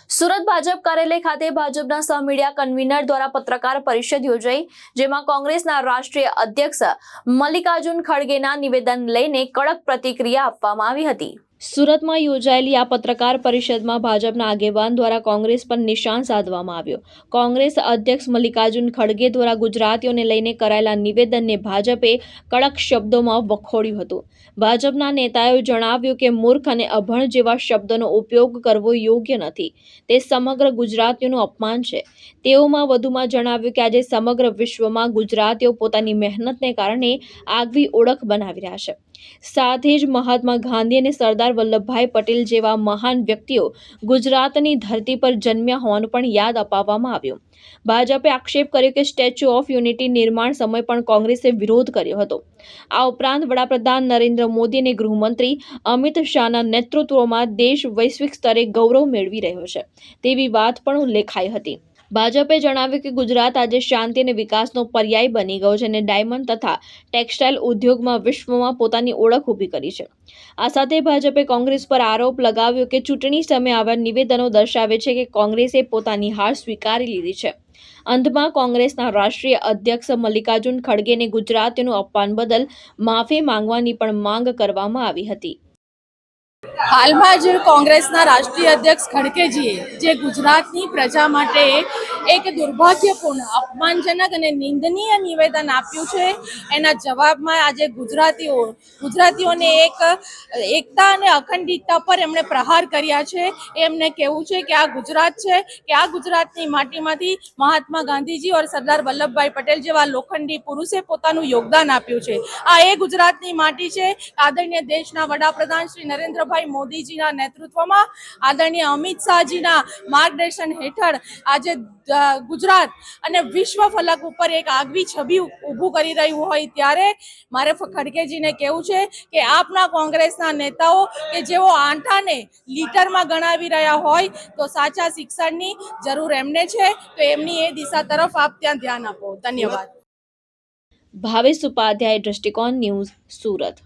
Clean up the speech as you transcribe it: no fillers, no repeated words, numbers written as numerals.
સુરત ભાજપ કાર્યાલય ખાતે ભાજપના સહ મીડિયા કન્વીનર દ્વારા પત્રકાર પરિષદ યોજાઈ, જેમાં કોંગ્રેસના રાષ્ટ્રીય અધ્યક્ષ મલ્લિકાર્જુન ખડગેના નિવેદન લઈને કડક પ્રતિક્રિયા આપવામાં આવી હતી। સુરતમાં યોજાયેલી આ પત્રકાર પરિષદમાં ભાજપના આગેવાન દ્વારા કોંગ્રેસ પર નિશાન સાધવામાં આવ્યો। કોંગ્રેસ અધ્યક્ષ મલ્લિકાર્જુન ખડગે દ્વારા ગુજરાતીઓને લઈને કરાયેલા નિવેદનને ભાજપે કડક શબ્દોમાં વખોડ્યું હતું। ભાજપના નેતાએ જણાવ્યું કે મૂર્ખ અને અભણ જેવા શબ્દોનો ઉપયોગ કરવો યોગ્ય નથી, તે સમગ્ર ગુજરાતીઓનું અપમાન છે। તેઓમાં વધુમાં જણાવ્યું કે આજે સમગ્ર વિશ્વમાં ગુજરાતીઓ પોતાની મહેનતને કારણે આગવી ઓળખ બનાવી રહ્યા છે। સાથે જ મહાત્મા ગાંધી અને સરદાર વલ્લભભાઈ પટેલ જેવા મહાન વ્યક્તિઓ ગુજરાતની ધરતી પર જન્મ્યા હોવાનું પણ યાદ અપાવવામાં આવ્યું। ભાજપે આક્ષેપ કર્યો કે સ્ટેચ્યુ ઓફ યુનિટી નિર્માણ સમયે પણ કોંગ્રેસે વિરોધ કર્યો હતો। આ ઉપરાંત વડાપ્રધાન નરેન્દ્ર મોદી અને ગૃહમંત્રી અમિત શાહના નેતૃત્વમાં દેશ વૈશ્વિક સ્તરે ગૌરવ મેળવી રહ્યો છે તેવી વાત પણ ઉલ્લેખાઈ હતી। ભાજપે જણાવ્યું કે ગુજરાત આજે શાંતિ અને વિકાસનો પર્યાય બની ગયો છે અને ડાયમંડ તથા ટેક્સટાઇલ ઉદ્યોગમાં વિશ્વમાં પોતાની ઓળખ ઊભી કરી છે। આ સાથે ભાજપે કોંગ્રેસ પર આરોપ લગાવ્યો કે ચૂંટણી સમયે આવા નિવેદનો દર્શાવે છે કે કોંગ્રેસે પોતાની હાર સ્વીકારી લીધી છે। અંતમાં કોંગ્રેસના રાષ્ટ્રીય અધ્યક્ષ મલ્લિકાર્જુન ખડગેને ગુજરાતીઓનું અપમાન બદલ માફી માંગવાની પણ માંગ કરવામાં આવી હતી। હાલમાં જ કોંગ્રેસના રાષ્ટ્રીય અધ્યક્ષ ખડગેજીએ જે ગુજરાતની પ્રજા માટે એક દુર્ભાગ્યપૂર્ણ, અપમાનજનક અને નિંદનીય નિવેદન આપ્યું છે, એના જવાબમાં આજે ગુજરાતીઓને એકતા અને અખંડિતતા પર એમણે પ્રહાર કર્યા છે। એમને કહેવું છે કે આ ગુજરાત છે, કે આ ગુજરાતની માટીમાંથી મહાત્મા ગાંધીજી और સરદાર વલ્લભભાઈ પટેલ જેવા લોખંડી પુરુષે પોતાનું યોગદાન આપ્યું છે। આ એ ગુજરાતની માટી છે। આદરણીય દેશના વડાપ્રધાન શ્રી નરેન્દ્રભાઈ મોદીજીના નેતૃત્વમાં, આદરણીય અમિત શાહજીના માર્ગદર્શન હેઠળ આજે ગુજરાત અને વિશ્વ ફલક ઉપર એક આગવી છબી ઊભું કરી રહ્યું હોય ત્યારે મારે ખડગેજીને કહેવું છે કે આપના કોંગ્રેસના નેતાઓ કે જેઓ આંટાને લીટરમાં ગણાવી રહ્યા હોય તો સાચા શિક્ષણની જરૂર એમને છે, તો એમની એ દિશા તરફ આપ ત્યાં ધ્યાન આપો। ધન્યવાદ। ભાવેશ ઉપાધ્યાય, દ્રષ્ટિકોણ ન્યૂઝ, સુરત।